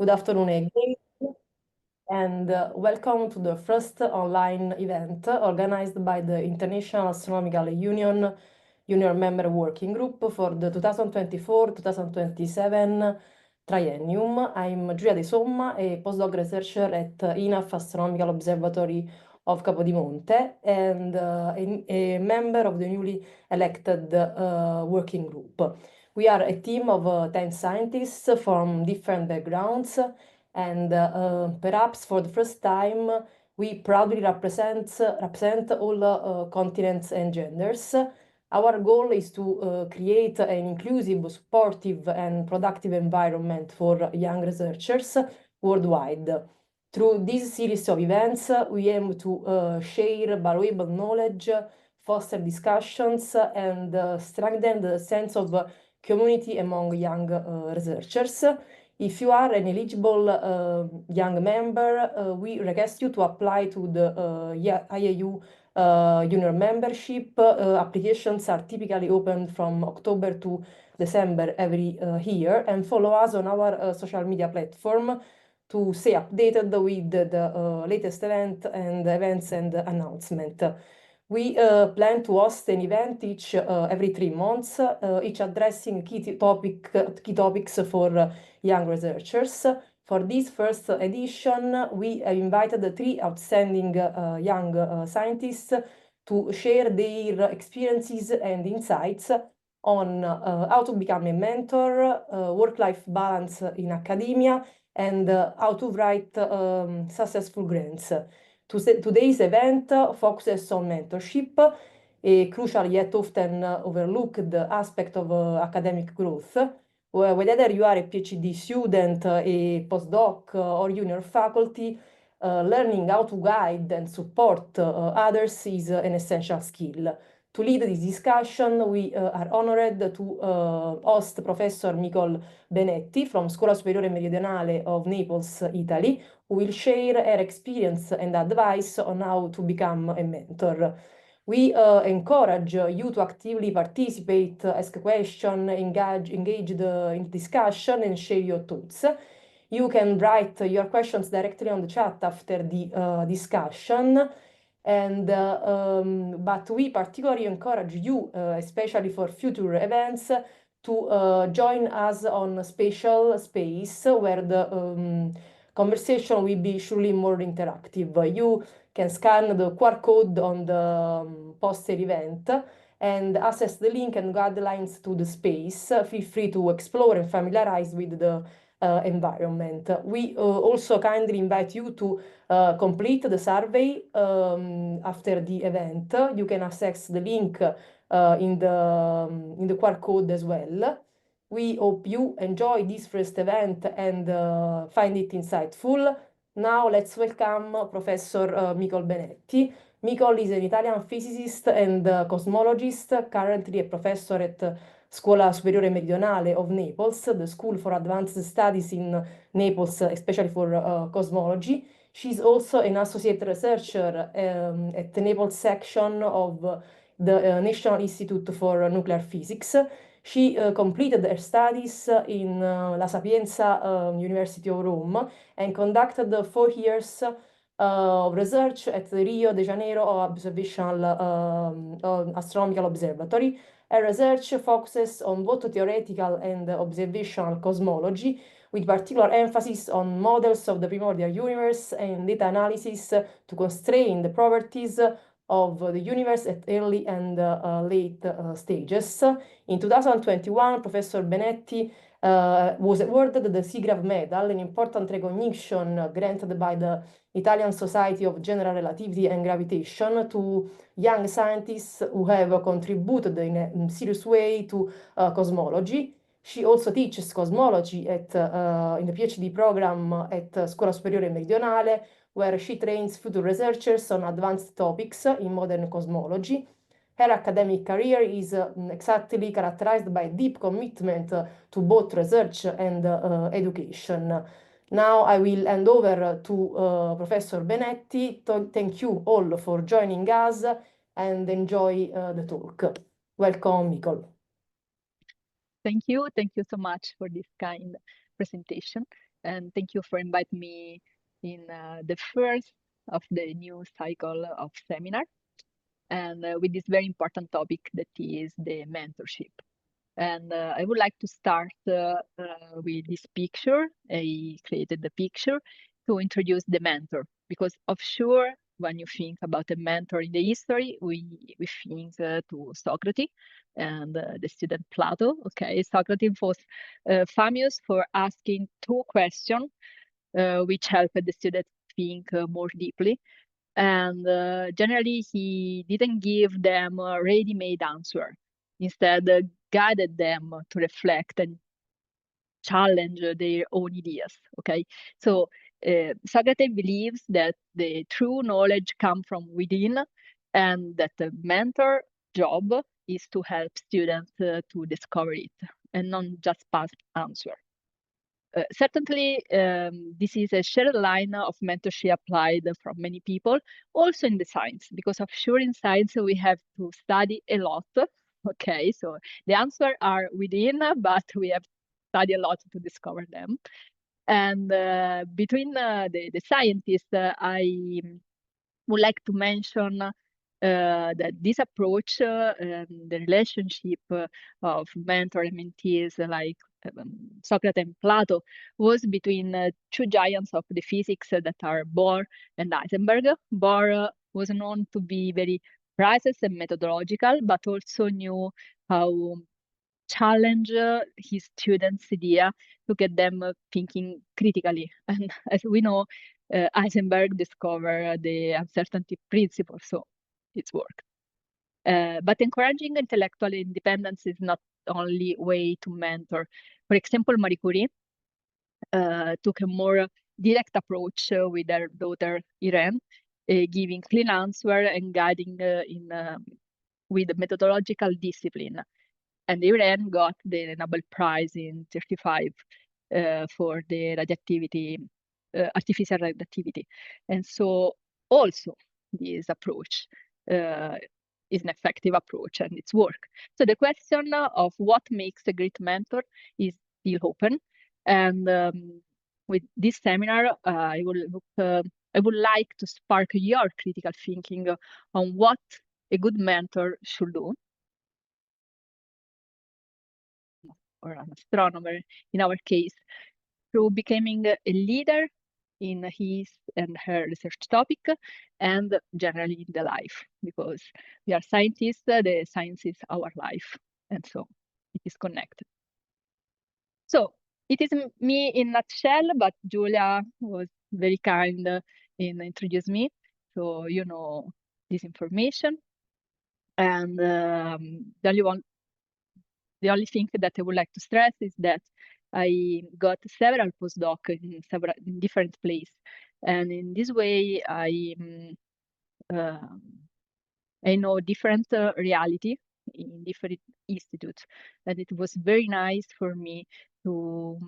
Good afternoon again, and welcome to the first online event organized by the International Astronomical Union Junior Member Working Group for the 2024-2027 triennium. I'm Giulia di Somma, a postdoc researcher at INAF Astronomical Observatory of Capodimonte and a member of the newly elected working group. We are a team of 10 scientists from different backgrounds, and perhaps for the first time, we proudly represent all continents and genders. Our goal is to create an inclusive, supportive, and productive environment for young researchers worldwide. Through this series of events, we aim to share valuable knowledge, foster discussions, and strengthen the sense of community among young researchers. If you are an eligible young member, we request you to apply to the IAU junior membership. Applications are typically open from October to December every year, and follow us on our social media platform to stay updated with the latest events and announcement. We plan to host an event every 3 months, each addressing key topics for young researchers. For this first edition, we have invited 3 outstanding young scientists to share their experiences and insights on how to become a mentor, work-life balance in academia, and how to write successful grants. Today's event focuses on mentorship, a crucial yet often overlooked aspect of academic growth. Whether you are a PhD student, a postdoc, or junior faculty, learning how to guide and support others is an essential skill. To lead this discussion, we are honored to host Professor Micol Benetti from Scuola Superiore Meridionale of Naples, Italy, who will share her experience and advice on how to become a mentor. We encourage you to actively participate, ask questions, engage in discussion, and share your thoughts. You can write your questions directly on the chat after the discussion. But we particularly encourage you, especially for future events, to join us on Spatial Space, where the conversation will be surely more interactive. You can scan the QR code on the poster event and access the link and guidelines to the space. Feel free to explore and familiarize with the environment. We also kindly invite you to complete the survey after the event. You can access the link in the QR code as well. We hope you enjoy this first event and find it insightful. Now let's welcome Professor Micol Benetti. Micol is an Italian physicist and cosmologist, currently a professor at Scuola Superiore Meridionale of Naples, the school for advanced studies in Naples, especially for cosmology. She's also an associate researcher at the Naples section of the National Institute for Nuclear Physics. She completed her studies in La Sapienza University of Rome and conducted 4 years of research at the Rio de Janeiro Astronomical Observatory. Her research focuses on both theoretical and observational cosmology, with particular emphasis on models of the primordial universe and data analysis to constrain the properties of the universe at early and late stages. In 2021, Professor Benetti was awarded the Seagrave Medal, an important recognition granted by the Italian Society of General Relativity and Gravitation to young scientists who have contributed in a serious way to cosmology. She also teaches cosmology in the PhD program at Scuola Superiore Meridionale, where she trains future researchers on advanced topics in modern cosmology. Her academic career is exactly characterized by deep commitment to both research and education. Now I will hand over to Professor Benetti. Thank you all for joining us and enjoy the talk. Welcome, Micol. Thank you so much for this kind presentation. and thank you for inviting me in the first of the new cycle of seminar, and with this very important topic that is the mentorship. And I would like to start with this picture. I created the picture to introduce the mentor, because of sure, when you think about a mentor in the history, we think to Socrates and the student Plato. Okay, Socrates was famous for asking two questions, which helped the student think more deeply. And generally, he didn't give them a ready-made answer. Instead, guided them to reflect and challenge their own ideas. Okay, so Socrates believes that the true knowledge comes from within, and that the mentor job is to help students to discover it and not just pass answer. Certainly, this is a shared line of mentorship applied from many people, also in the science, because of sure in science we have to study a lot. Okay, so the answers are within, but we have to study a lot to discover them. And between the scientists, I would like to mention that this approach, the relationship of mentor and mentees like Socrates and Plato, was between two giants of the physics that are Bohr and Heisenberg. Bohr was known to be very precise and methodological, but also knew how challenge his students' idea to get them thinking critically. And as we know, Heisenberg discovered the uncertainty principle, so it's work. But encouraging intellectual independence is not only way to mentor. For example, Marie Curie took a more direct approach with her daughter Irene, giving clean answer and guiding with methodological discipline. And Irene got the Nobel Prize in 35 for the radioactivity, artificial radioactivity. And so also this approach is an effective approach and it's work. So the question of what makes a great mentor is still open. And with this seminar, I would like to spark your critical thinking on what a good mentor should do, or an astronomer in our case, through becoming a leader in his and her research topic and generally in the life, because we are scientists, the science is our life, and so it is connected. So it is me in a nutshell, but Giulia was very kind in introducing me, so you know this information. And the only thing that I would like to stress is that I got several postdoc in different places, and in this way I know different reality in different institutes, and it was very nice for me to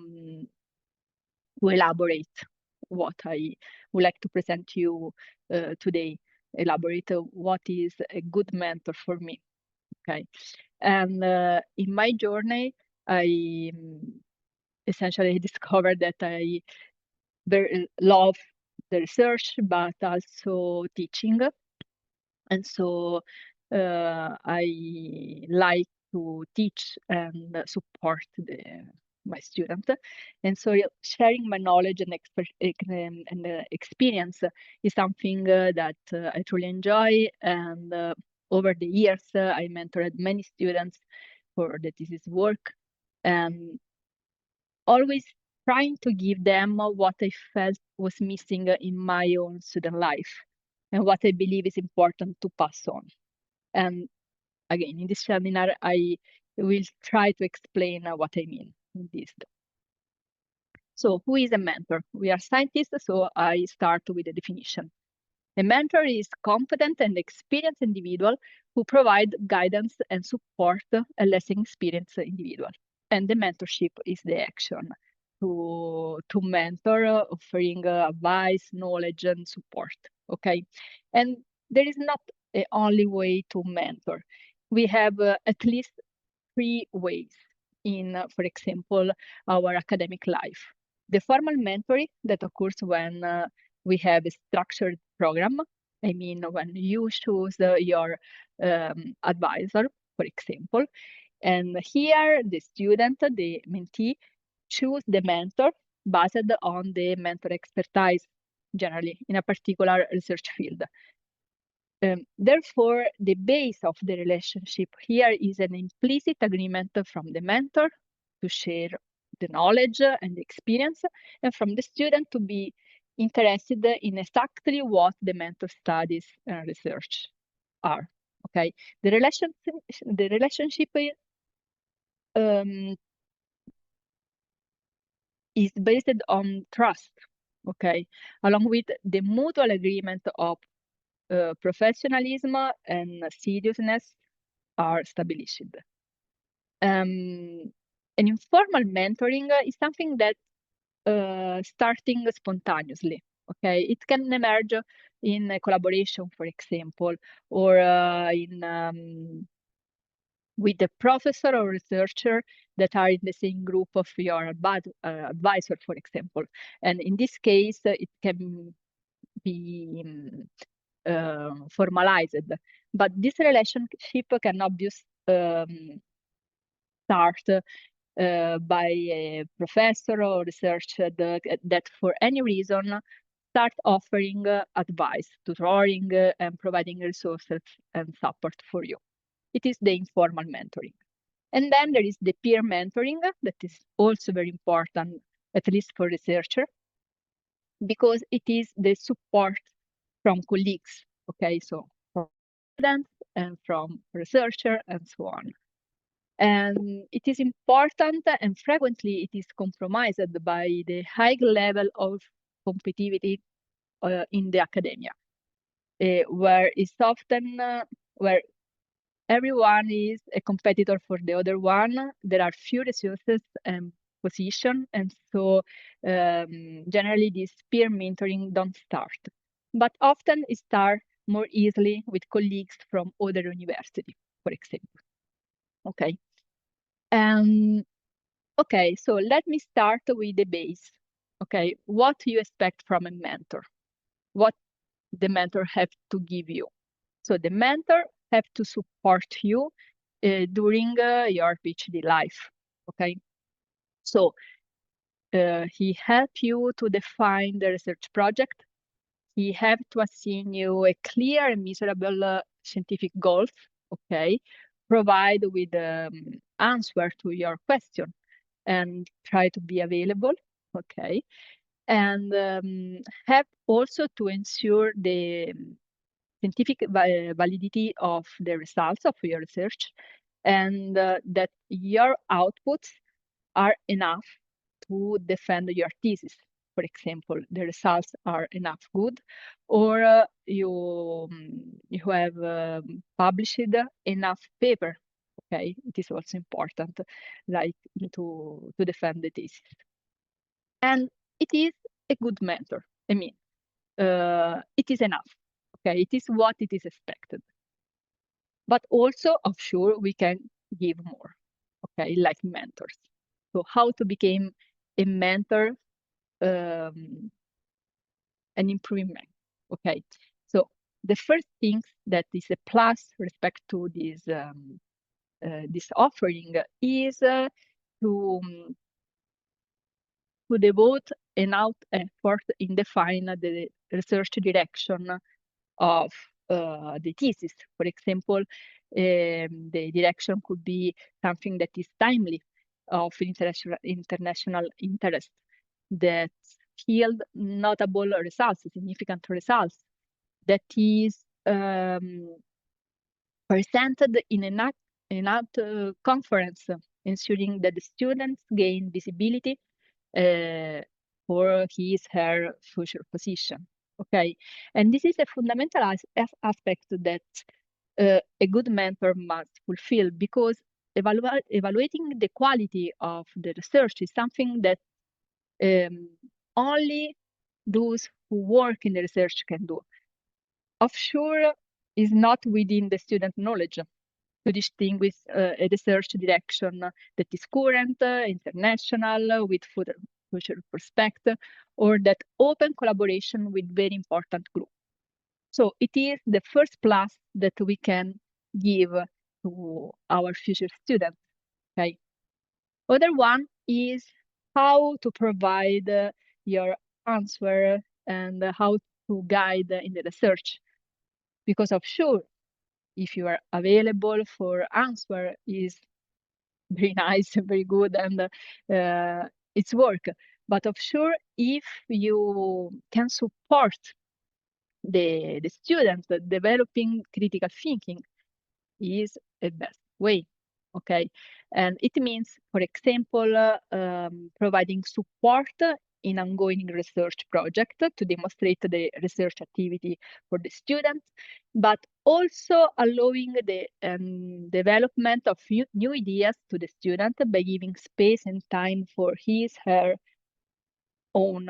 elaborate what I would like to present to you today. Elaborate what is a good mentor for me. Okay, and in my journey, I essentially discovered that I very love the research, but also teaching. And so I like to teach and support my student. And so sharing my knowledge and experience is something that I truly enjoy. And over the years, I mentored many students for the thesis work, and always trying to give them what I felt was missing in my own student life and what I believe is important to pass on. And again, in this seminar, I will try to explain what I mean in this. So who is a mentor? We are scientists, so I start with the definition. A mentor is competent and experienced individual who provide guidance and support a less experienced individual. And the mentorship is the action to mentor, offering advice, knowledge, and support. Okay, and there is not a only way to mentor. We have at least three ways in, for example, our academic life. The formal mentoring that occurs when we have a structured program. I mean, when you choose your advisor, for example, and here the student, the mentee, choose the mentor based on the mentor expertise, generally in a particular research field. Therefore, the base of the relationship here is an implicit agreement from the mentor to share the knowledge and the experience, and from the student to be interested in exactly what the mentor studies and research are. Okay, the relationship is based on trust. Okay, along with the mutual agreement of professionalism and seriousness are established. An informal mentoring is something that starting spontaneously. Okay, it can emerge in a collaboration, for example, or with the professor or researcher that are in the same group of your advisor, for example. And in this case, it can be formalized. But this relationship can obviously start by a professor or researcher that for any reason start offering advice, tutoring, and providing resources and support for you. It is the informal mentoring. And then there is the peer mentoring that is also very important, at least for researcher, because it is the support from colleagues, okay, so from students and from researcher and so on. And it is important and frequently it is compromised by the high level of competitivity in the academia, where it's often where everyone is a competitor for the other one. There are few resources and position, and so generally this peer mentoring don't start, but often it starts more easily with colleagues from other university, for example. Okay. Okay, so let me start with the base. Okay, what you expect from a mentor? What the mentor have to give you? So the mentor have to support you during your PhD life. Okay, so he help you to define the research project. He have to assign you a clear and measurable scientific goals. Okay, provide with answer to your question and try to be available. Okay, and have also to ensure the scientific validity of the results of your research, and that your outputs are enough to defend your thesis. For example, the results are enough good, or you have published enough paper. Okay, it is also important, like to defend the thesis. And it is a good mentor. I mean, it is enough. Okay, it is what it is expected. But also, of sure, we can give more. Okay, like mentors. So how to become a mentor, an improvement. Okay, so the first thing that is a plus respect to this offering is to devote enough effort in define the research direction of the thesis. For example, the direction could be something that is timely, of international interest, that yield notable results, significant results, that is presented in an conference, ensuring that the students gain visibility for his, her future position. Okay, and this is a fundamental aspect that a good mentor must fulfill, because evaluating the quality of the research is something that only those who work in the research can do. Offshore is not within the student knowledge to distinguish a research direction that is current, international, with future prospect, or that open collaboration with very important groups. So it is the first plus that we can give to our future students. Okay. Other one is how to provide your answer and how to guide in the research. Because of sure, if you are available for answer is very nice, very good, and it's work. But of sure, if you can support the students developing critical thinking is a best way, okay? And it means, for example, providing support in ongoing research project to demonstrate the research activity for the students, but also allowing the development of new ideas to the student by giving space and time for his, her own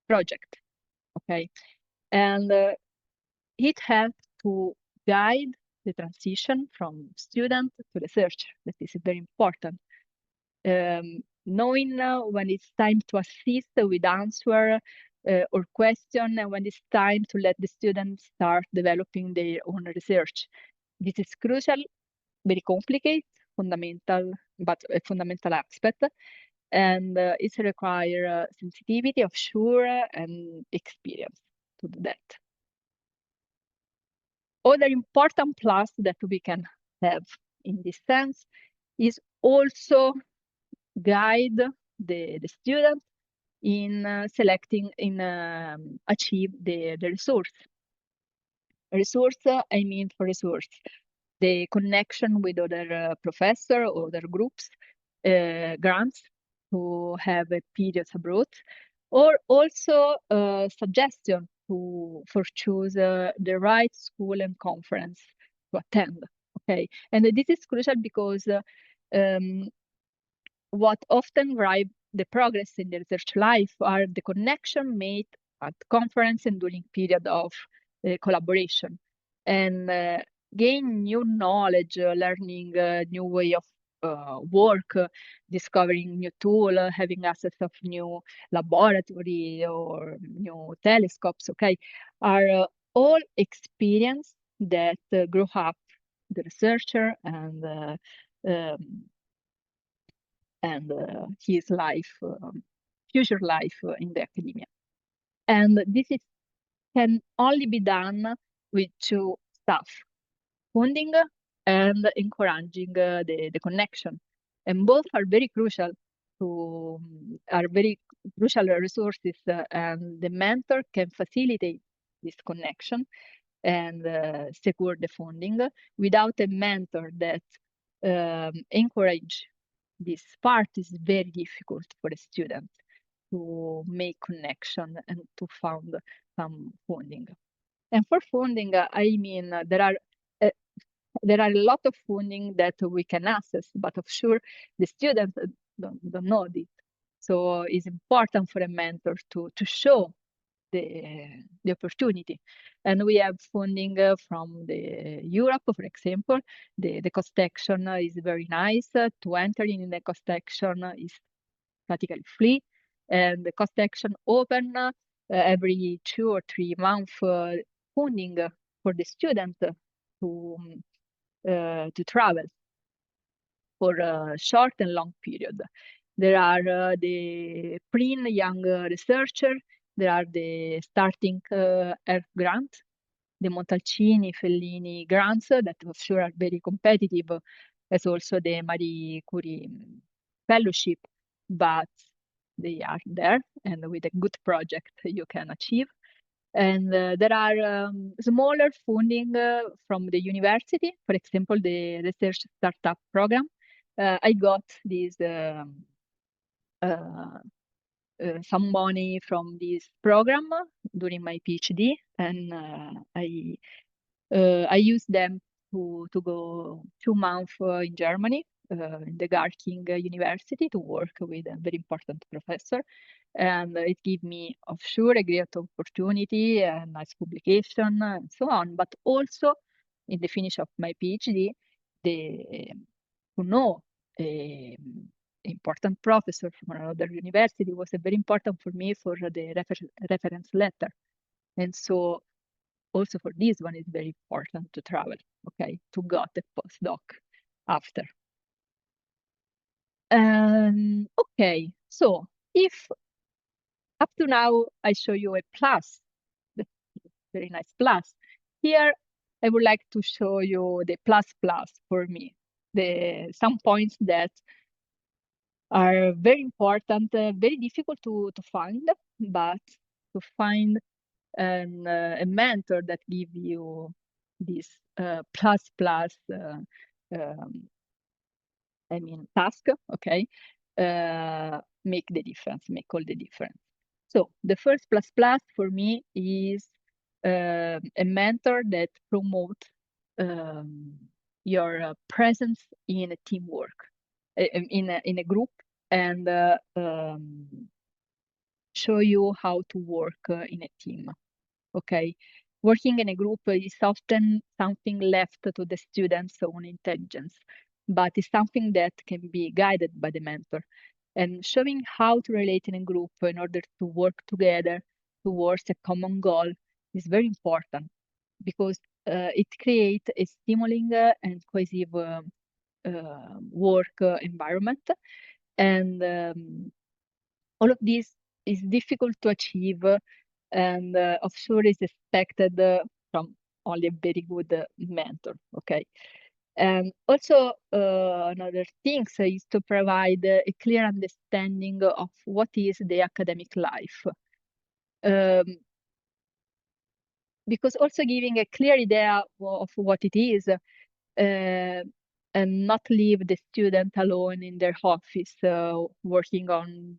project, okay? And it helps to guide the transition from student to researcher. That is very important. Knowing when it's time to assist with answer or question, and when it's time to let the students start developing their own research. This is crucial, very complicated, fundamental, but a fundamental aspect. And it requires sensitivity of sure and experience to do that. Other important plus that we can have in this sense is also guide the student in selecting, in achieve the resource. Resource, I mean for resource, the connection with other professor or other groups, grants to have a period abroad, or also suggestion for choose the right school and conference to attend. Okay, and this is crucial because what often drive the progress in the research life are the connection made at conference and during period of collaboration, and gain new knowledge, learning new way of work, discovering new tool, having access of new laboratory or new telescopes, okay, are all experience that grow up the researcher and his life, future life in the academia. And this can only be done with two stuff: funding and encouraging the connection. And both are very crucial are very crucial resources, and the mentor can facilitate this connection and secure the funding. Without a mentor that encourage this part, is very difficult for a student to make connection and to found some funding. And for funding, I mean, there are a lot of funding that we can access, but of sure the students don't know this. So it's important for a mentor to show the opportunity. And we have funding from the Europe, for example. The cost action is very nice. To enter in the cost action is practically free, and the cost action open every 2 or 3 months funding for the student to travel for a short and long period. There are the young researcher. There are the starting Earth grant, the Montalcini, Fellini grants that for sure are very competitive, as also the Marie Curie fellowship, but they are there, and with a good project you can achieve. And there are smaller funding from the university, for example, the research startup program. I got this some money from this program during my PhD, and I used them to go 2 months in Germany, in the Garking University, to work with a very important professor. And it gave me, of sure, a great opportunity, a nice publication, and so on. But also, in the finish of my PhD, to know important professor from another university was very important for me for the reference letter. And so also for this one, it's very important to travel, okay, to got a postdoc after. Okay, so if up to now I show you a plus, the very nice plus, here I would like to show you the plus for me, some points that are very important, very difficult to find, but to find a mentor that give you this plus I mean task, okay, make the difference, make all the difference. So the first plus for me is a mentor that promotes your presence in a teamwork, in a group, and show you how to work in a team. Okay, working in a group is often something left to the students' own intelligence, but it's something that can be guided by the mentor. And showing how to relate in a group in order to work together towards a common goal is very important, because it creates a stimulating and cohesive work environment. And all of this is difficult to achieve, and offshore is expected from only a very good mentor, okay? And also another thing is to provide a clear understanding of what is the academic life. Because also giving a clear idea of what it is, and not leave the student alone in their office working on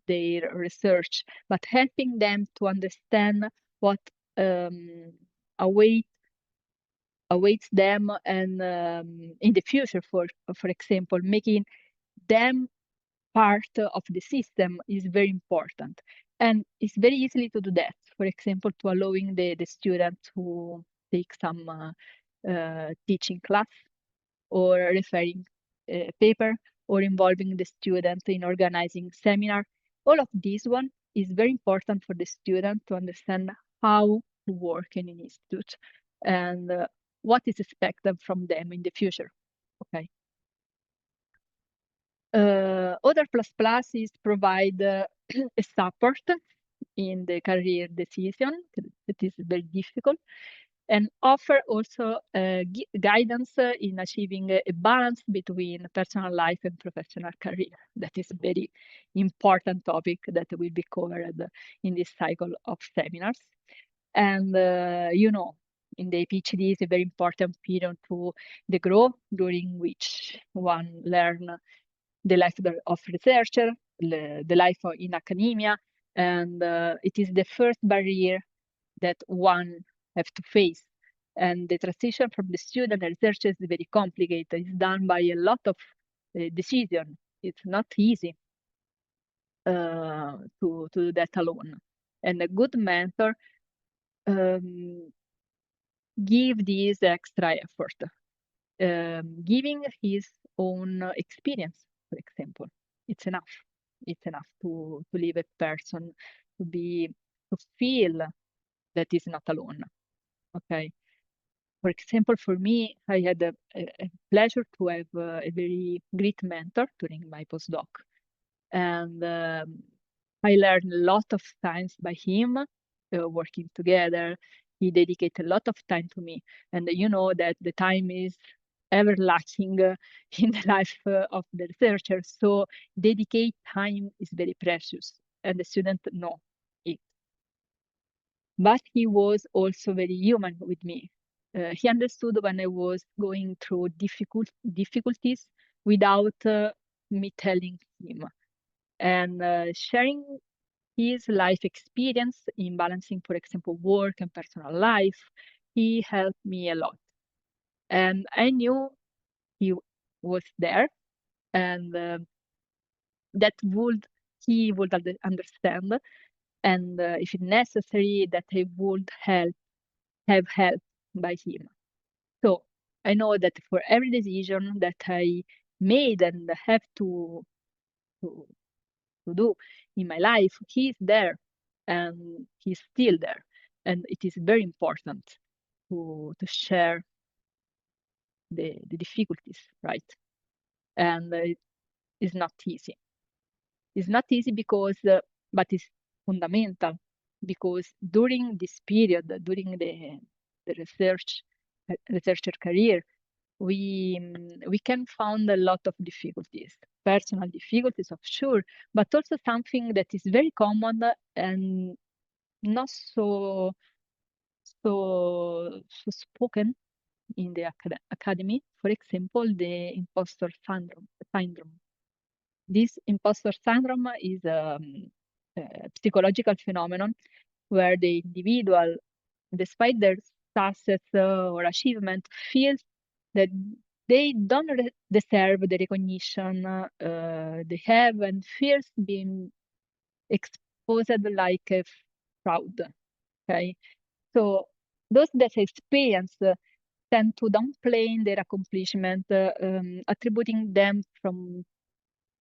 their research, but helping them to understand what awaits them, and in the future, for example, making them part of the system is very important. And it's very easily to do that. For example, to allowing the student to take some teaching class, or referring paper, or involving the student in organizing seminar. All of this one is very important for the student to understand how to work in an institute, and what is expected from them in the future. Okay. Other plus is provide a support in the career decision that is very difficult, and offer also guidance in achieving a balance between personal life and professional career. That is a very important topic that will be covered in this cycle of seminars. And you know, in the PhD is a very important period to the growth, during which one learn the life of researcher, the life in academia, and it is the first barrier that one have to face. And the transition from the student and researcher is very complicated. It's done by a lot of decision. It's not easy to do that alone. And a good mentor give this extra effort, giving his own experience, for example. It's enough. It's enough to leave a person to feel that is not alone. Okay. For example, for me, I had a pleasure to have a very great mentor during my postdoc. And I learned a lot of times by him, working together. He dedicated a lot of time to me. And you know that the time is ever lacking in the life of the researcher. So dedicate time is very precious, and the student know it. But he was also very human with me. He understood when I was going through difficulties without me telling him, and sharing his life experience in balancing, for example, work and personal life. He helped me a lot, and I knew he was there, and that he would understand, and if necessary, that I would have help by him. So I know that for every decision that I made and have to to do in my life, he's there, and he's still there. And it is very important to share the difficulties, right? And it's not easy. It's not easy because, but it's fundamental, because during this period, during the researcher career, we can find a lot of difficulties, personal difficulties, of sure, but also something that is very common and not so spoken in the academy. For example, the imposter syndrome. This imposter syndrome is a psychological phenomenon where the individual, despite their success or achievement, feels that they don't deserve the recognition they have, and fears being exposed like a fraud. Okay, so those that experience tend to downplay their accomplishment, attributing them to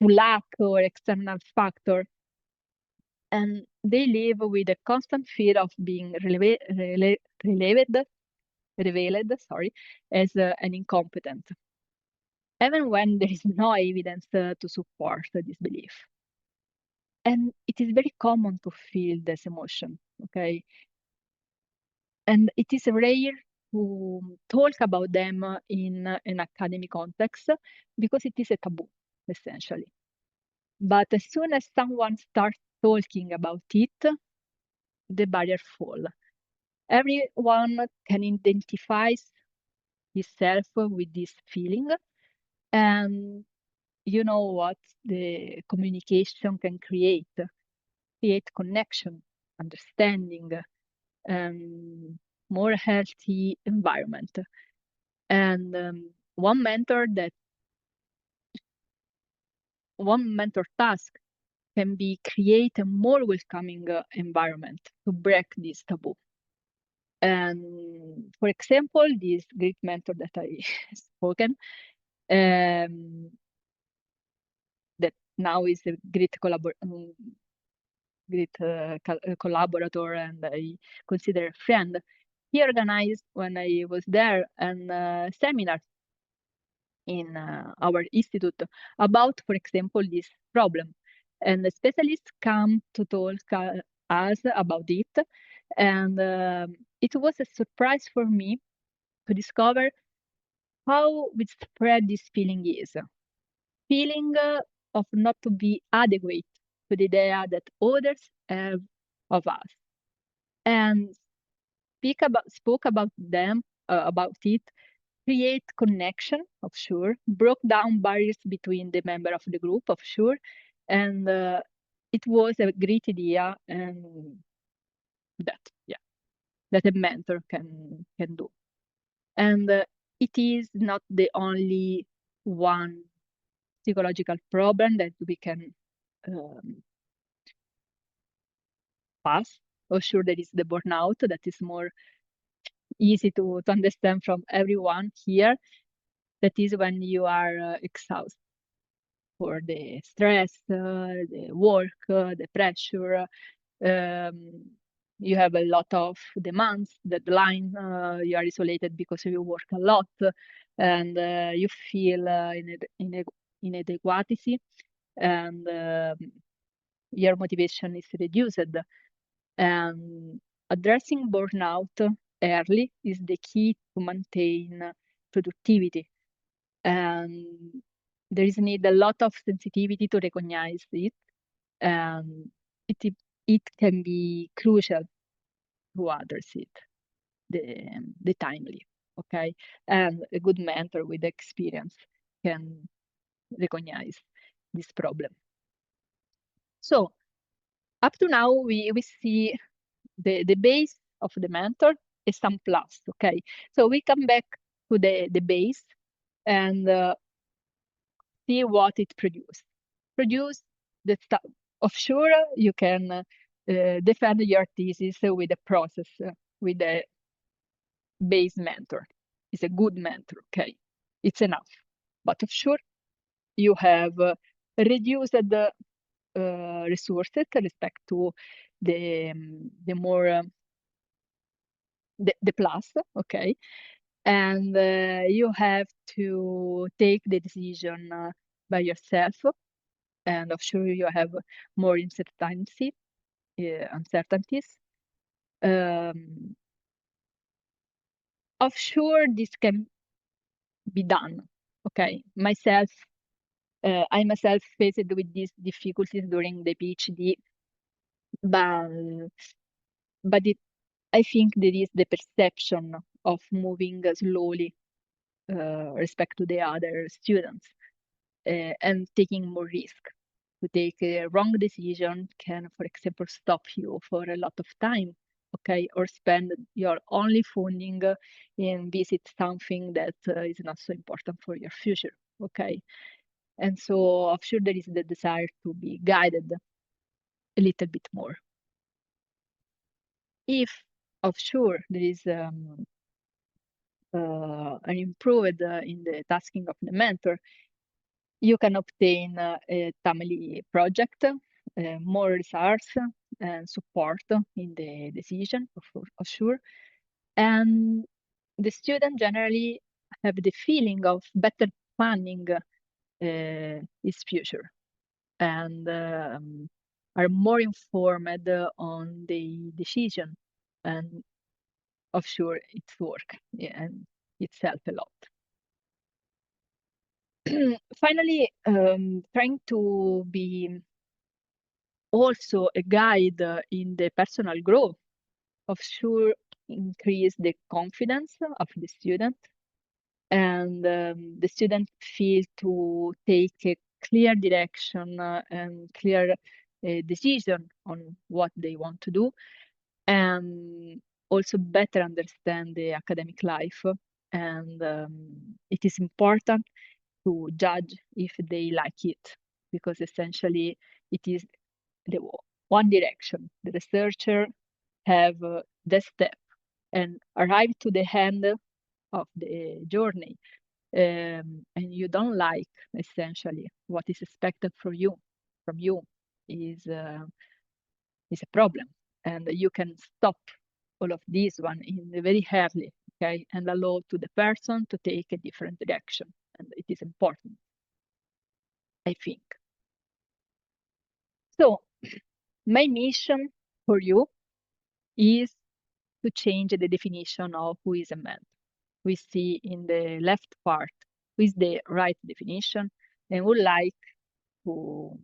luck or external factor, and they live with a constant fear of being revealed, as an incompetent, even when there is no evidence to support this belief. And it is very common to feel this emotion, okay? And it is rare to talk about them in an academic context because it is a taboo, essentially. But as soon as someone starts talking about it, the barrier falls. Everyone can identify himself with this feeling, and you know what the communication can create connection, understanding, more healthy environment. And one mentor task can be create a more welcoming environment to break this taboo. And for example, this great mentor that I spoken, that now is a great collaborator, and I consider a friend. He organized, when I was there, a seminar in our institute about, for example, this problem. And the specialists come to talk us about it. And it was a surprise for me to discover how widespread this feeling is. Feeling of not to be adequate to the idea that others have of us. And spoke about it, create connection, of sure, broke down barriers between the member of the group, of sure, and it was a great idea, and that a mentor can do. And it is not the only one psychological problem that we can pass. For sure, there is the burnout that is more easy to understand from everyone here. That is when you are exhausted for the stress, the work, the pressure. You have a lot of demands, deadline. You are isolated because you work a lot, and you feel inadequacy, and your motivation is reduced. And addressing burnout early is the key to maintain productivity. And there is need a lot of sensitivity to recognize it, and it can be crucial to address it the timely, okay? And a good mentor with experience can recognize this problem. So up to now, we see the base of the mentor is some plus, okay? So we come back to the base and see what it produces. Produce the stuff. Of sure, you can defend your thesis with a process, with a base mentor. It's a good mentor, okay? It's enough. But of sure, you have reduce the resources respect to the more the plus, okay, and you have to take the decision by yourself, and of sure you have more uncertainties. Of sure this can be done, okay. I myself faced with these difficulties during the PhD, but I think there is the perception of moving slowly respect to the other students and taking more risk. To take a wrong decision can, for example, stop you for a lot of time, okay, or spend your only funding in visit something that is not so important for your future, okay. And so I'm sure there is the desire to be guided a little bit more. If of sure there is an improved in the tasking of the mentor, you can obtain a family project, more resource and support in the decision, of sure. And the student generally have the feeling of better planning his future and are more informed on the decision, and of sure it's work, yeah, and it's help a lot. Finally, trying to be also a guide in the personal growth, of sure increase the confidence of the student, and the student feel to take a clear direction and clear decision on what they want to do, and also better understand the academic life. And it is important to judge if they like it, because essentially it is the one direction. The researcher have the step and arrive to the end of the journey, and you don't like essentially what is expected from you is a problem, and you can stop all of this one in the very early, okay, and allow to the person to take a different direction, and it is important, I think. So my mission for you is to change the definition of who is a mentor. We see in the left part who is the right definition, and would like to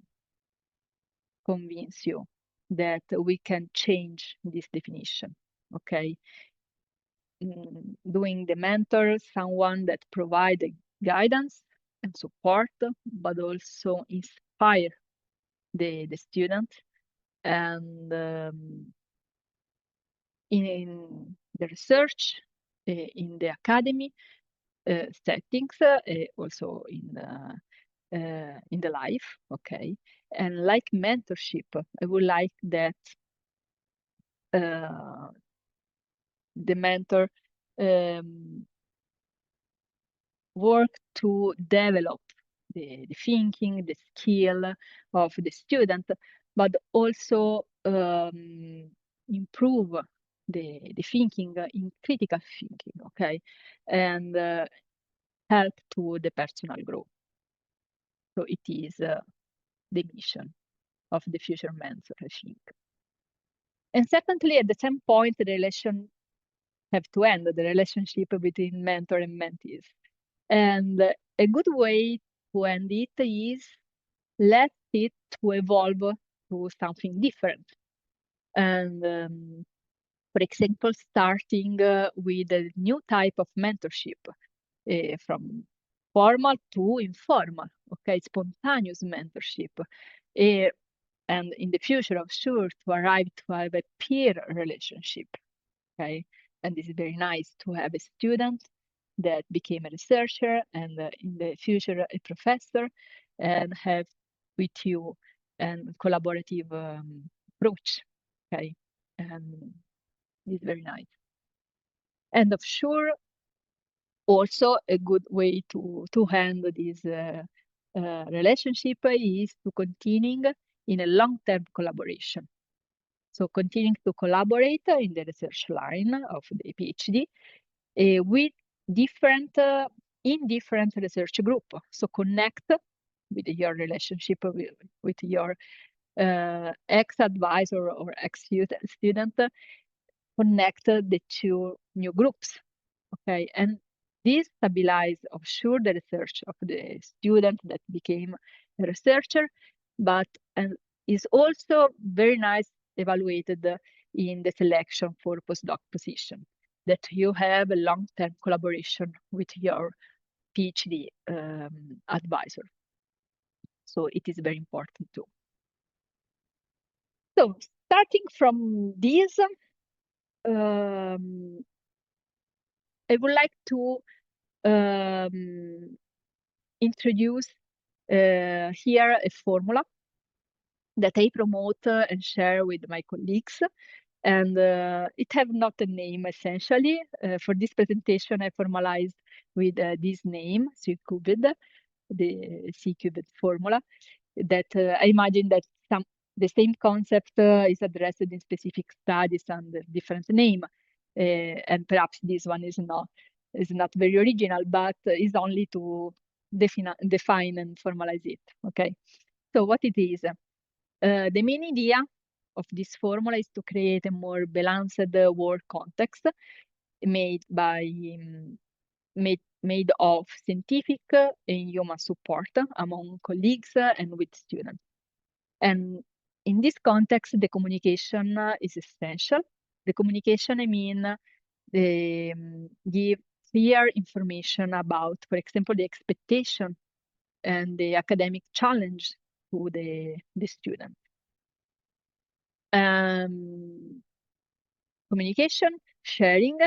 convince you that we can change this definition, okay? Doing the mentor, someone that provide guidance and support, but also inspire the student, and in the research, in the academy settings, also in the life, okay? And like mentorship, I would like that the mentor work to develop the thinking, the skill of the student, but also improve the thinking in critical thinking, okay? And help to the personal growth. So it is the mission of the future mentor, I think. And secondly, at the same point, the relation have to end, the relationship between mentor and mentees. And a good way to end it is let it to evolve to something different. And for example, starting with a new type of mentorship, from formal to informal, okay, spontaneous mentorship. And in the future, I'm sure, to arrive to have a peer relationship, okay? And this is very nice to have a student that became a researcher, and in the future a professor, and have with you and collaborative approach, okay? And it's very nice. And of sure, also a good way to end this relationship is to continuing in a long-term collaboration. So continuing to collaborate in the research line of the PhD with different in different research group. So connect with your relationship with your ex-advisor or ex-student, connect the two new groups, okay? And this stabilize of sure the research of the student that became a researcher, but and is also very nice evaluated in the selection for postdoc position, that you have a long-term collaboration with your PhD advisor. So it is very important too. So starting from this, I would like to introduce here a formula that I promote and share with my colleagues. And it have not a name essentially. For this presentation, I formalized with this name, C-cubed, the C-cubed formula, that I imagine that the same concept is addressed in specific studies under different name. And perhaps this one is not very original, but is only to define and formalize it, okay? So what it is? The main idea of this formula is to create a more balanced work context made of scientific and human support among colleagues and with students. And in this context, the communication is essential. The communication, I mean, give clear information about, for example, the expectation and the academic challenge to the student. Communication, sharing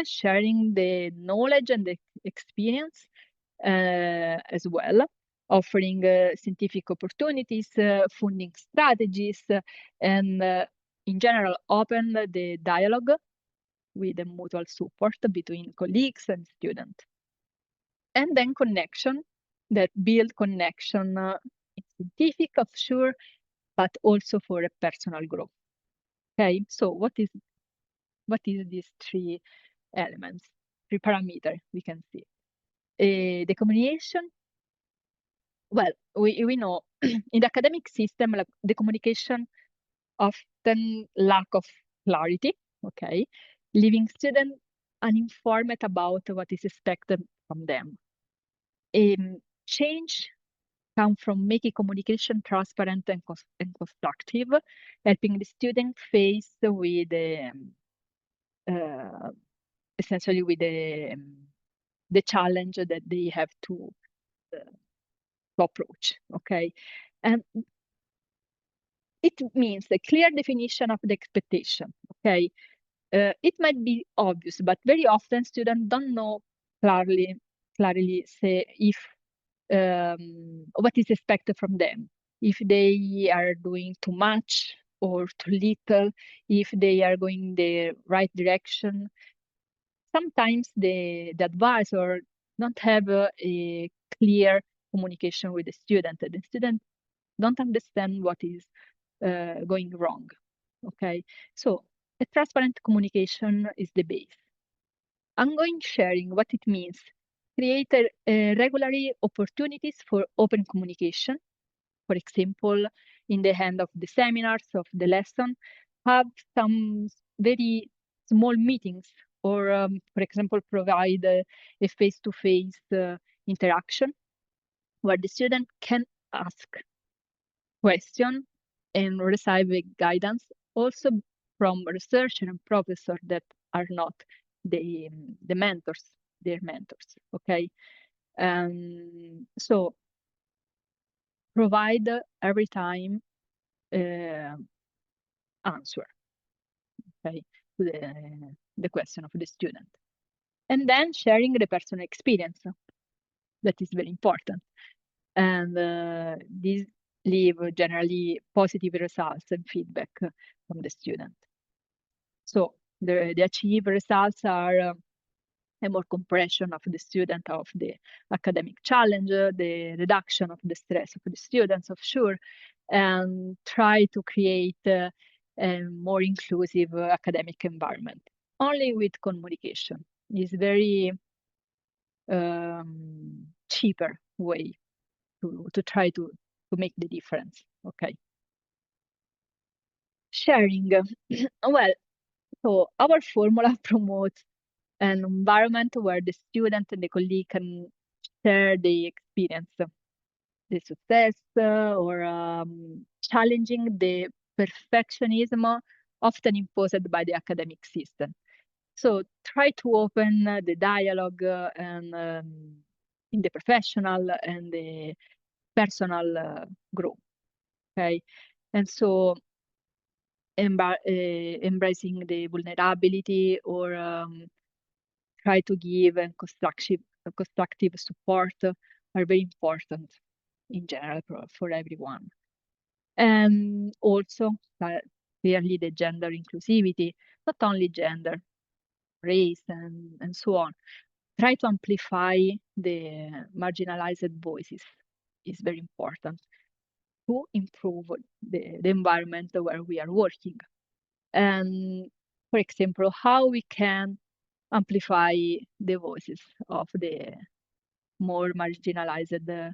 the knowledge and the experience as well, offering scientific opportunities, funding strategies, and in general, open the dialogue with the mutual support between colleagues and students. And then connection, that build connection in scientific, of sure, but also for a personal growth. Okay, so what is these three elements, three parameters we can see? The communication, well, we know in the academic system, like, the communication often lack of clarity, okay, leaving students uninformed about what is expected from them. Change come from making communication transparent and constructive, helping the student face with essentially with the challenge that they have to approach, okay? And it means a clear definition of the expectation, okay? It might be obvious, but very often students don't know clearly say if what is expected from them, if they are doing too much or too little, if they are going the right direction. Sometimes the advisor don't have a clear communication with the student. The student don't understand what is going wrong, okay? So a transparent communication is the base. Ongoing sharing, what it means, create regularly opportunities for open communication. For example, in the end of the seminars, of the lesson, have some very small meetings, or for example, provide a face-to-face interaction where the student can ask questions and receive guidance also from researchers and professors that are not the mentors, their mentors, okay? So provide every time answer, okay, to the question of the student. And then sharing the personal experience, that is very important. And these leave generally positive results and feedback from the student. So the achieved results are a more compression of the student of the academic challenge, the reduction of the stress of the students, of sure, and try to create a more inclusive academic environment. Only with communication is very cheaper way to try to make the difference. Okay. Sharing. Well, so our formula promotes an environment where the student and the colleague can share the experience, the success, or challenging the perfectionism often imposed by the academic system. So try to open the dialogue and in the professional and the personal growth. Okay, and so embracing the vulnerability or try to give and constructive support are very important in general for everyone. And also clearly the gender inclusivity, not only gender, race and so on. Try to amplify the marginalized voices is very important to improve the environment where we are working. And for example, how we can amplify the voices of the more marginalized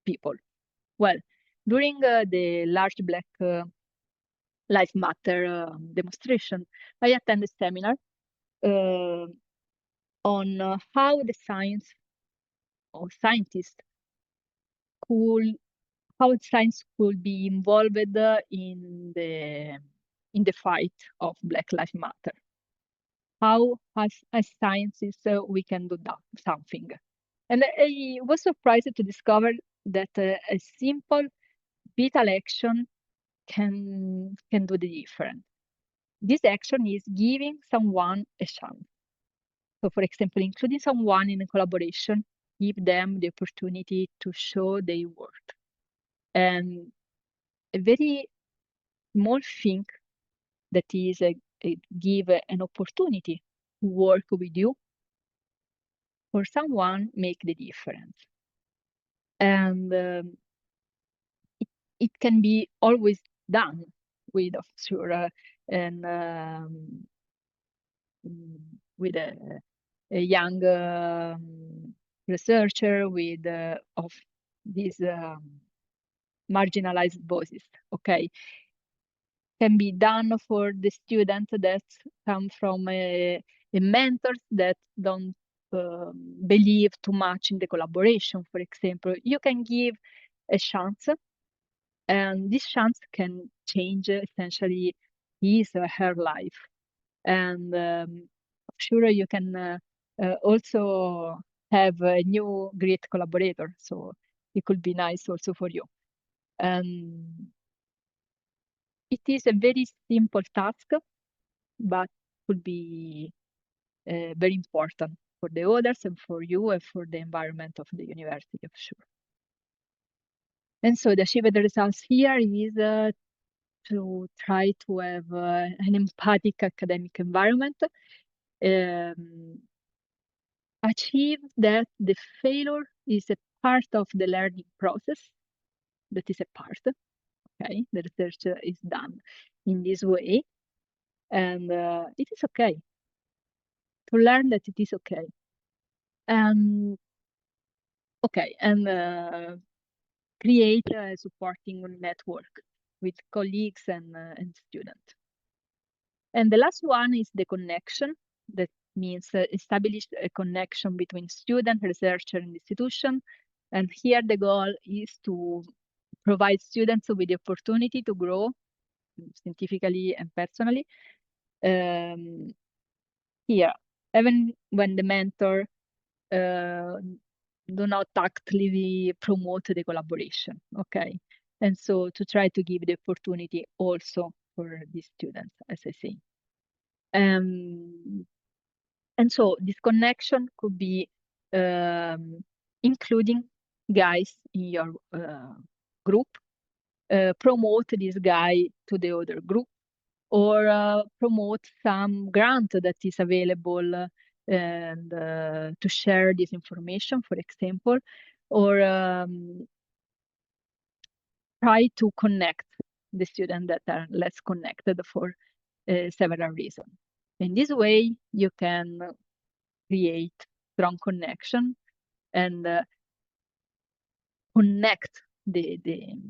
people. Well, during the large Black Lives Matter demonstration, I attended a seminar on how the science or scientists how science could be involved in the fight of Black Lives Matter. How, as scientists, we can do something. And I was surprised to discover that a simple, vital action can do the difference. This action is giving someone a chance. So, for example, including someone in a collaboration, give them the opportunity to show their work. And a very small thing that is give an opportunity to work with you for someone make the difference. And it can be always done with, sure, and with a young researcher with of these marginalized voices. Okay, can be done for the students that come from a mentors that don't believe too much in the collaboration. For example, you can give a chance, and this chance can change essentially his or her life. And sure, you can also have a new great collaborator. So it could be nice also for you. And it is a very simple task, but could be very important for the others and for you and for the environment of the university, of sure. And so the achieved results here is to try to have an empathic academic environment, achieve that the failure is a part of the learning process, that is a part, okay? The research is done in this way, and it is okay to learn that it is okay. And okay, and create a supporting network with colleagues and students. And the last one is the connection. That means establish a connection between student, researcher, and institution. And here the goal is to provide students with the opportunity to grow scientifically and personally. Here, even when the mentor do not actively promote the collaboration, okay? And so to try to give the opportunity also for these students, as I say. And so this connection could be including guys in your group, promote this guy to the other group, or promote some grant that is available and to share this information, for example, or try to connect the students that are less connected for several reasons. In this way, you can create strong connection and connect the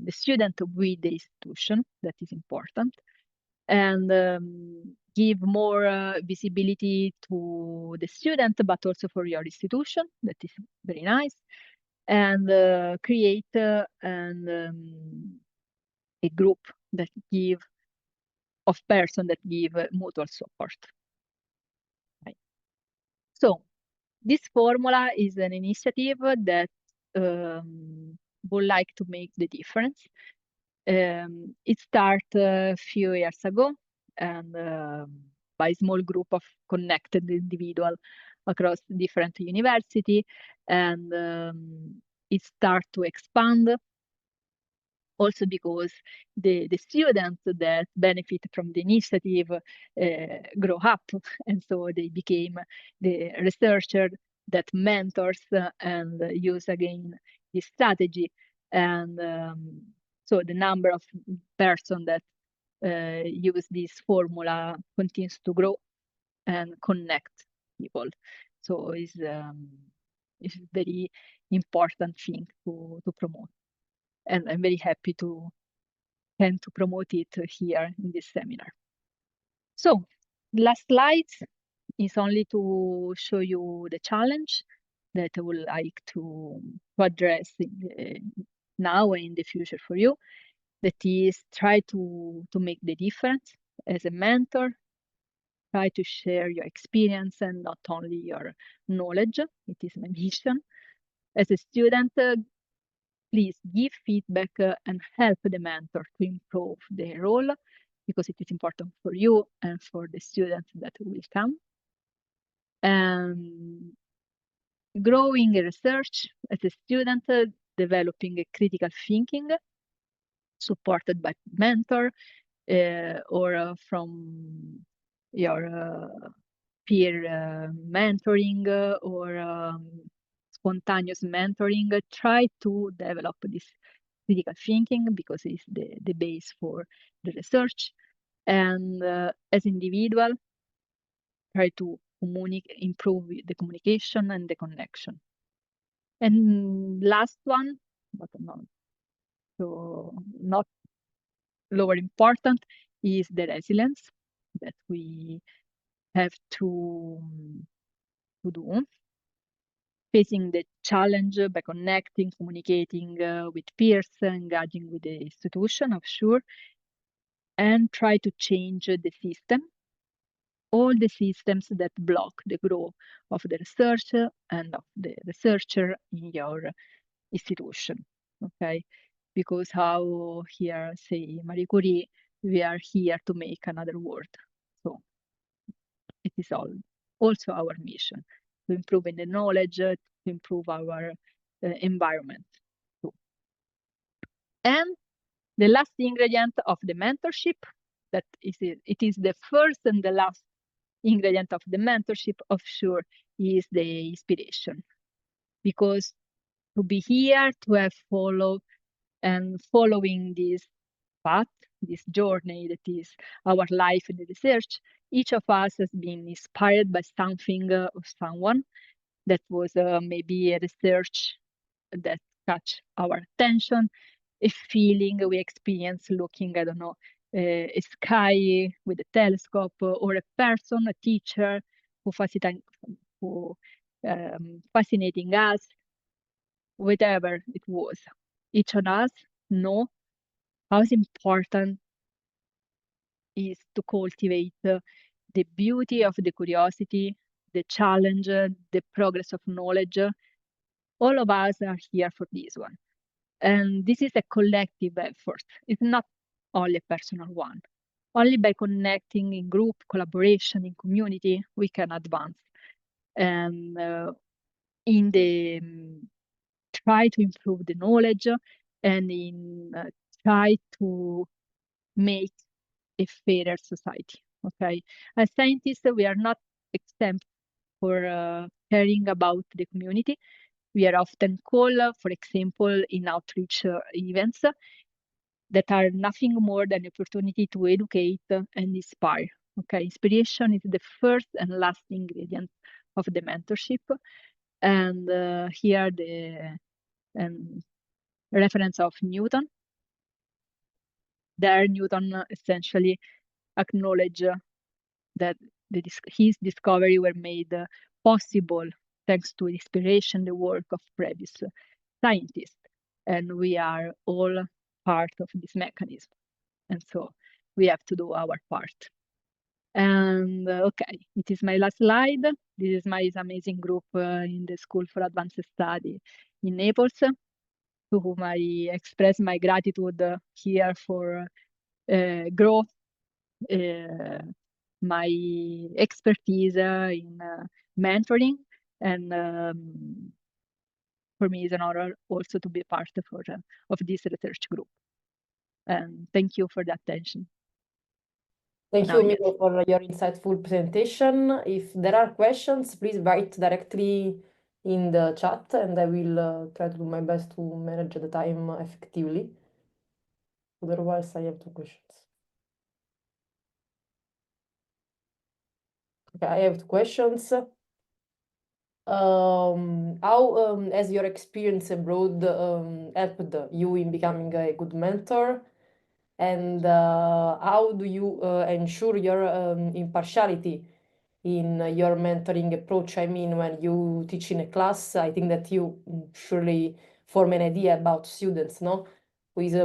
student with the institution. That is important, and give more visibility to the student, but also for your institution. That is very nice, and create a group that give of person that give mutual support. Right. So this formula is an initiative that would like to make the difference. It started a few years ago, and by a small group of connected individuals across different universities, and it started to expand also because the students that benefit from the initiative grow up, and so they became the researcher that mentors and use again this strategy. And so the number of persons that use this formula continues to grow and connect people. So it's a very important thing to promote. And I'm very happy to promote it here in this seminar. So last slide is only to show you the challenge that I would like to address now and in the future for you. That is, try to make the difference as a mentor. Try to share your experience and not only your knowledge. It is my mission. As a student, please give feedback and help the mentor to improve their role, because it is important for you and for the students that will come. Growing research as a student, developing a critical thinking, supported by mentor or from your peer mentoring or spontaneous mentoring. Try to develop this critical thinking because it's the base for the research. And as individual, try to improve the communication and the connection. And last one, but not lower important, is the resilience that we have to do. Facing the challenge by connecting, communicating with peers, engaging with the institution, of sure, and try to change the system, all the systems that block the growth of the researcher and of the researcher in your institution. Okay, because how here say Marie Curie, we are here to make another world. So it is also our mission to improve in the knowledge, to improve our environment too. And the last ingredient of the mentorship, that is it is the first and the last ingredient of the mentorship, of sure, is the inspiration. Because to be here, to have following this path, this journey that is our life in the research, each of us has been inspired by something or someone that was maybe a research that catch our attention, a feeling we experience looking, I don't know, a sky with a telescope, or a person, a teacher who fascinating us, whatever it was. Each of us know how important is to cultivate the beauty of the curiosity, the challenge, the progress of knowledge. All of us are here for this one. And this is a collective effort. It's not only a personal one. Only by connecting in group, collaboration, in community, we can advance. And in the try to improve the knowledge, and in try to make a fairer society. Okay, as scientists, we are not exempt for caring about the community. We are often called, for example, in outreach events that are nothing more than an opportunity to educate and inspire. Okay, inspiration is the first and last ingredient of the mentorship. And here the reference of Newton. There, Newton essentially acknowledged that his discovery were made possible thanks to inspiration, the work of previous scientists. And we are all part of this mechanism. And so we have to do our part. And okay, it is my last slide. This is my amazing group in the School for Advanced Study in Naples, to whom I express my gratitude here for growth, my expertise in mentoring, and for me it's an honor also to be part of this research group. And thank you for the attention. Thank Now, you, yes. Micol, for your insightful presentation. If there are questions, please write directly in the chat, and I will try to do my best to manage the time effectively. Otherwise, I have two questions. Okay, I have two questions. How has your experience abroad helped you in becoming a good mentor? And how do you ensure your impartiality in your mentoring approach? I mean, when you teach in a class, I think that you surely form an idea about students, no? Who is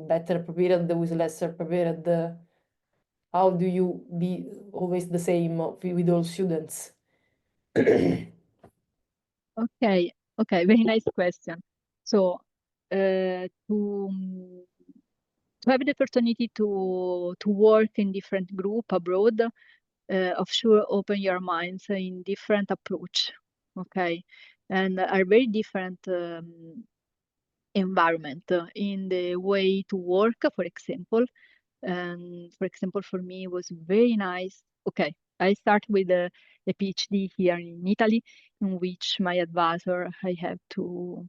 better prepared, who is lesser prepared. How do you be always the same with all students? Okay, very nice question. So to have the opportunity to work in different group abroad, of sure open your minds in different approach, okay, and are very different environment in the way to work, for example. And for example, for me, it was very nice. Okay, I start with a PhD here in Italy, in which my advisor, I have to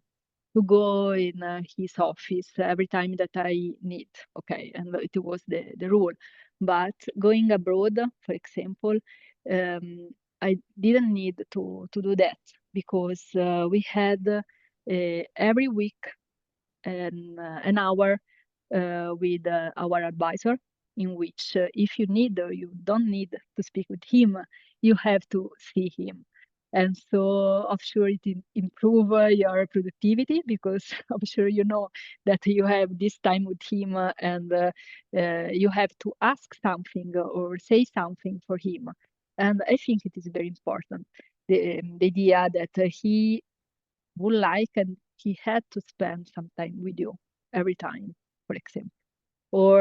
go in his office every time that I need. Okay, and it was the rule. But going abroad, for example, I didn't need to do that because we had every week an hour with our advisor, in which if you need or you don't need to speak with him, you have to see him. And so of sure it improve your productivity, because I'm sure you know that you have this time with him and you have to ask something or say something for him. And I think it is very important, the idea that he would like and he had to spend some time with you every time, for example. Or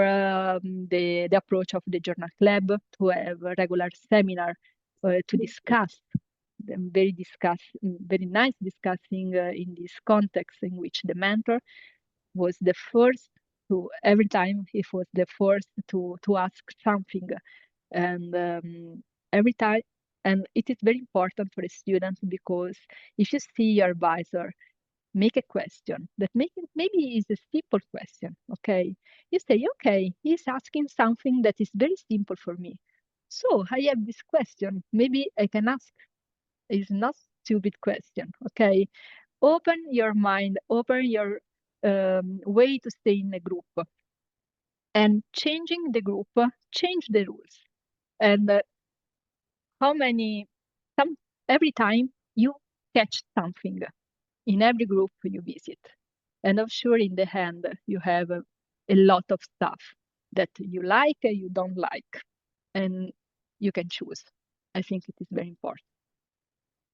the approach of the journal club to have a regular seminar to discuss, very nice discussing in this context in which the mentor was the first to, every time he was the first to ask something. And every time, and it is very important for a student, because if you see your advisor make a question that maybe is a simple question, okay? You say, okay, he's asking something that is very simple for me. So I have this question, maybe I can ask. It's not stupid question, okay? Open your mind, open your way to stay in a group. And changing the group, change the rules. And every time you catch something in every group you visit. And I'm sure in the end, you have a lot of stuff that you like and you don't like, and you can choose. I think it is very important.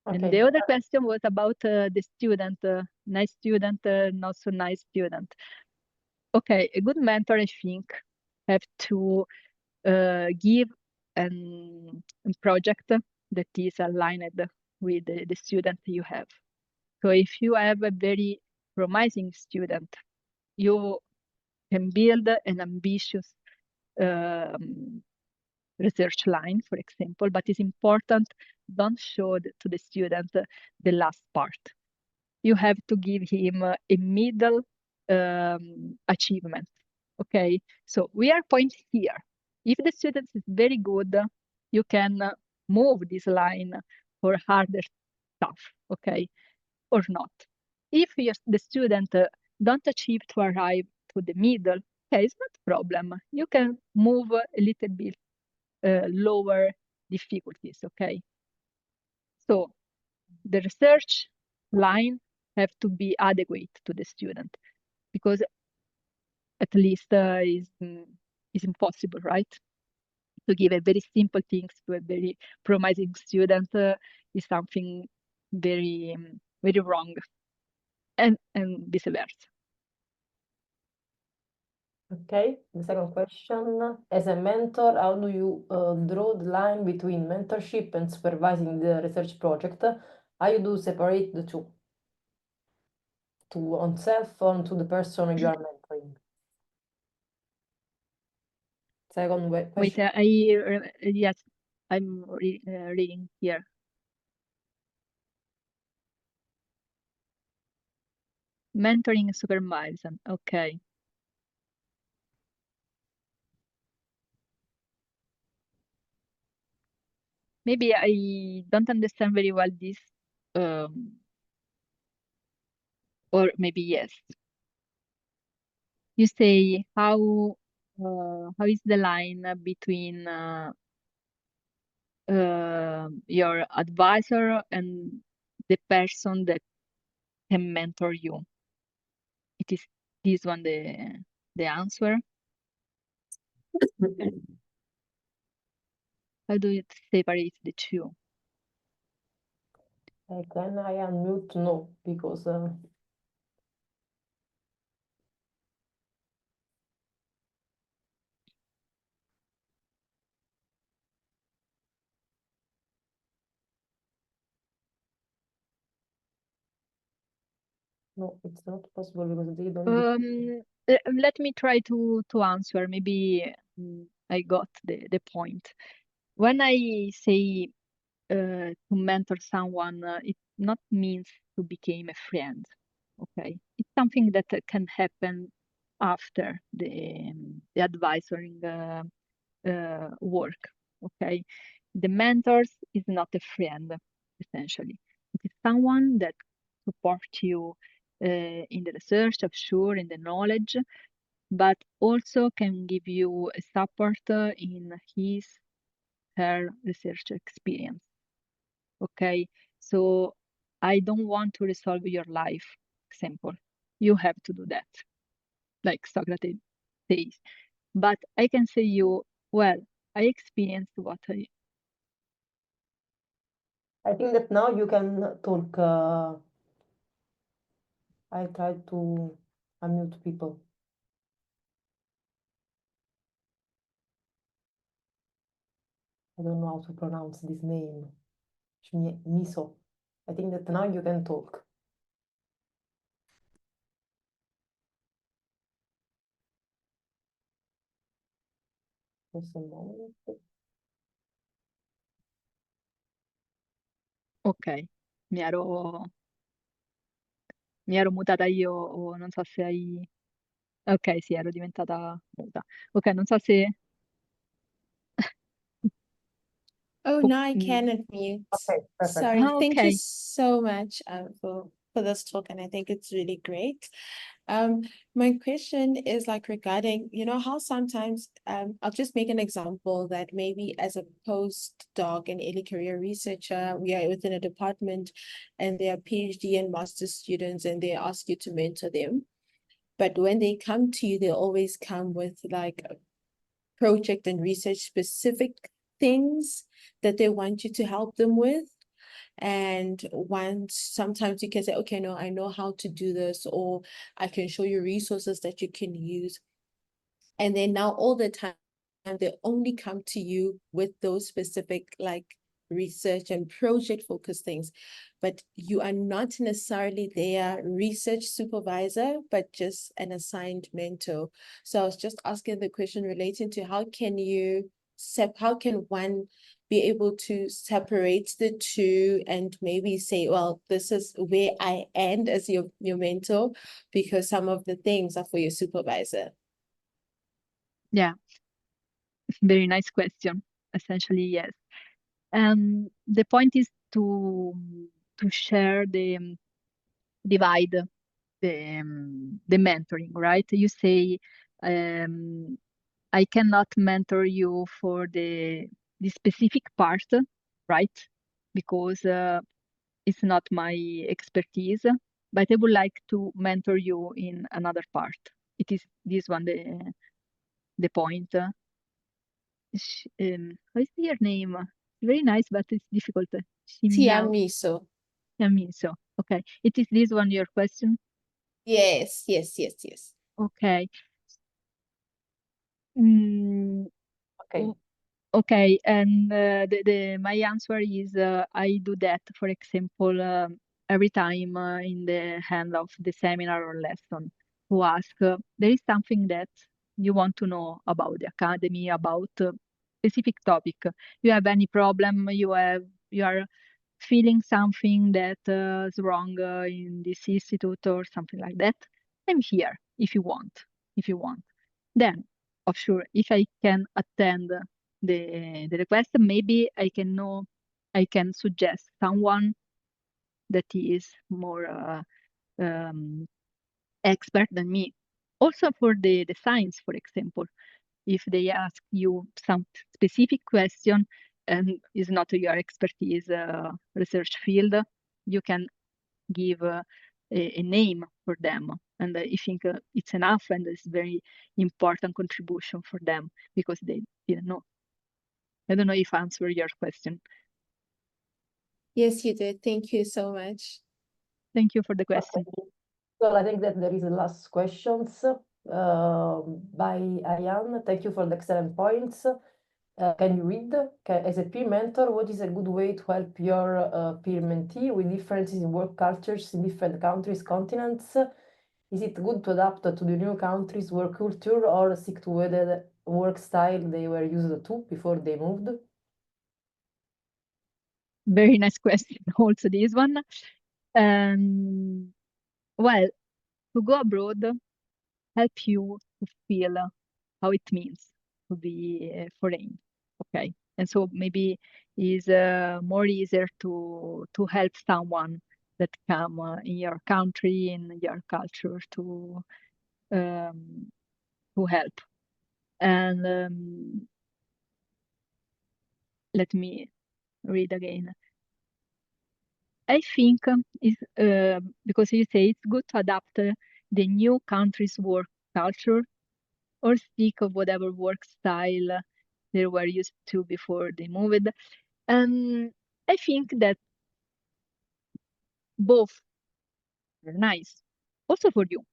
Okay. And the other question was about the student, nice student, not so nice student. Okay, a good mentor, I think, have to give a project that is aligned with the student you have. So if you have a very promising student, you can build an ambitious research line, for example, but it's important don't show to the student the last part. You have to give him a middle achievement. Okay, so we are pointing here. If the student is very good, you can move this line for harder stuff, okay, or not. If the student don't achieve to arrive to the middle, okay, it's not a problem. You can move a little bit lower difficulties, okay? So the research line have to be adequate to the student, because at least is impossible, right? To give a very simple things to a very promising student is something very very wrong, and vice versa. Okay, the second question. As a mentor, how do you draw the line between mentorship and supervising the research project? How you do separate the two? To oneself or to the person you are mentoring? Second Wait, question. yes, I'm reading here. Mentoring and supervising, okay. Maybe I don't understand very well this, or maybe yes. You say how is the line between your advisor and the person that can mentor you? It is this one the answer? How do you separate the two? Can I unmute? No, because no, it's not possible because they don't. Let me try to answer. Maybe I got the point. When I say to mentor someone, it not means to become a friend. Okay, it's something that can happen after the advisoring work. Okay, the mentors is not a friend essentially. It is someone that supports you in the research, of sure, in the knowledge, but also can give you a support in his her research experience. Okay, so I don't want to resolve your life. Example, you have to do that, like Socrates says. But I can say you, well, I experienced what I think that now you can talk. I tried to unmute people. I don't know how to pronounce this name. Miso. I think that now you can talk. Just a moment. ok, mi ero mutata io, o non so se hai... Ok, sì, ero diventata muta. Ok, non so se... Oh, now I can Mm. unmute. Okay, perfect. Sorry. Ah, Thank you ok. so much for this talk, and I think it's really great. My question is like regarding, you know, how sometimes I'll just make an example that maybe as a postdoc and early career researcher, we are within a department and there are PhD and master students and they ask you to mentor them. But when they come to you, they always come with like a project and research specific things that they want you to help them with. And once sometimes you can say, okay, no, I know how to do this, or I can show you resources that you can use. And then now all the time they only come to you with those specific like research and project focused things, but you are not necessarily their research supervisor, but just an assigned mentor. So I was just asking the question relating to how can one be able to separate the two and maybe say, well, this is where I end as your mentor, because some of the things are for your supervisor? Yeah, very nice question. Essentially, yes. The point is to share the divide the mentoring, right? You say, I cannot mentor you for the specific part, right? Because it's not my expertise, but I would like to mentor you in another part. It is this one the point. How is your name? Very nice, but it's difficult. Tiamiso. Tiamiso. Okay. It is this one your question? Yes. Okay. Mm, Okay. okay, and my answer is I do that, for example, every time in the end of the seminar or lesson to ask, there is something that you want to know about the academy, about specific topic. You have any problem, you are feeling something that is wrong in this institute or something like that, I'm here if you want, Then, of sure, if I can attend the request, maybe I can suggest someone that is more expert than me. Also for the science, for example, if they ask you some specific question and is not your expertise research field, you can give a name for them. And I think it's enough, and it's very important contribution for them because they didn't know. I don't know if I answer your question. Yes, you did. Thank you so much. Thank you for the question. Well, I think that there is the last questions by Ariane. Thank you for the excellent points. Can you read? As a peer mentor, what is a good way to help your peer mentee with differences in work cultures in different countries, continents? Is it good to adapt to the new country's work culture or stick to the work style they were used to before they moved? Very nice question, also this one. Well, to go abroad help you to feel how it means to be foreign, okay? And so maybe is more easier to help someone that come in your country, in your culture to help. And let me read again. I think is because you say it's good to adapt the new country's work culture or stick of whatever work style they were used to before they moved. And I think that both are nice, also for you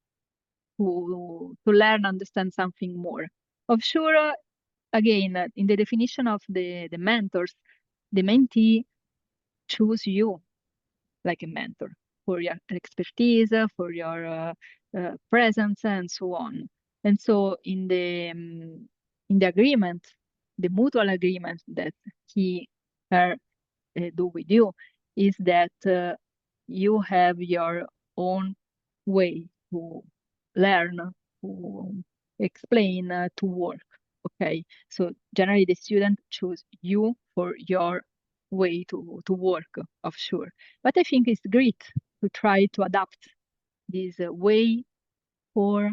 to learn, understand something more. Of sure, again, in the definition of the mentors, the mentee choose you like a mentor for your expertise, for your presence, and so on. And so in the agreement, the mutual agreement that her do with you is that you have your own way to learn, to explain, to work. Okay, so generally the student choose you for your way to work, of sure. But I think it's great to try to adapt this way for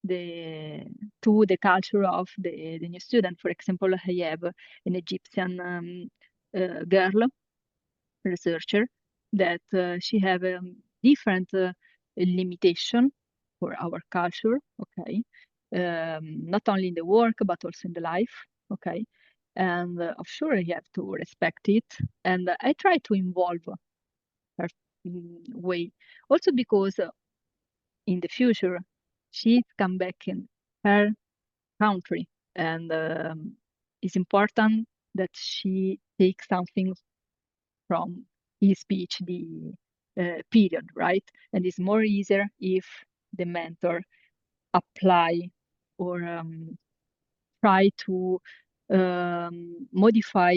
to the culture of the new student. For example, I have an Egyptian girl researcher that she have a different limitation for our culture, okay? Not only in the work, but also in the life, okay? And of sure, you have to respect it. And I try to involve her way, also because in the future, she come back in her country, and it's important that she takes something from his PhD period, right? And it's more easier if the mentor apply or try to modify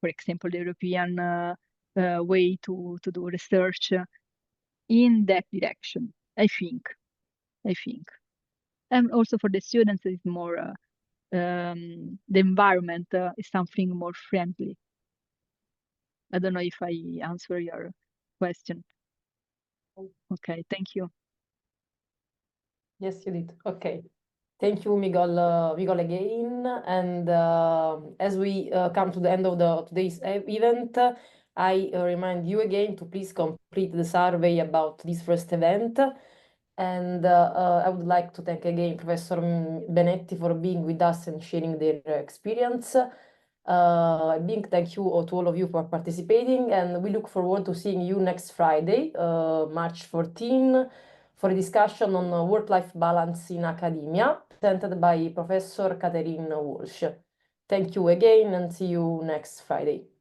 for example, the European way to do research in that direction, I think. And also for the students, it's more, the environment is something more friendly. I don't know if I answer your question. Okay, thank you. Yes, you did. Okay. Thank you, Micol again. And as we come to the end of today's event, I remind you again to please complete the survey about this first event. And I would like to thank again Professor Benetti for being with us and sharing their experience. A big thank you to all of you for participating, and we look forward to seeing you next Friday, March 14, for a discussion on work-life balance in academia, presented by Professor Catherine Walsh. Thank you again, and see you next Friday.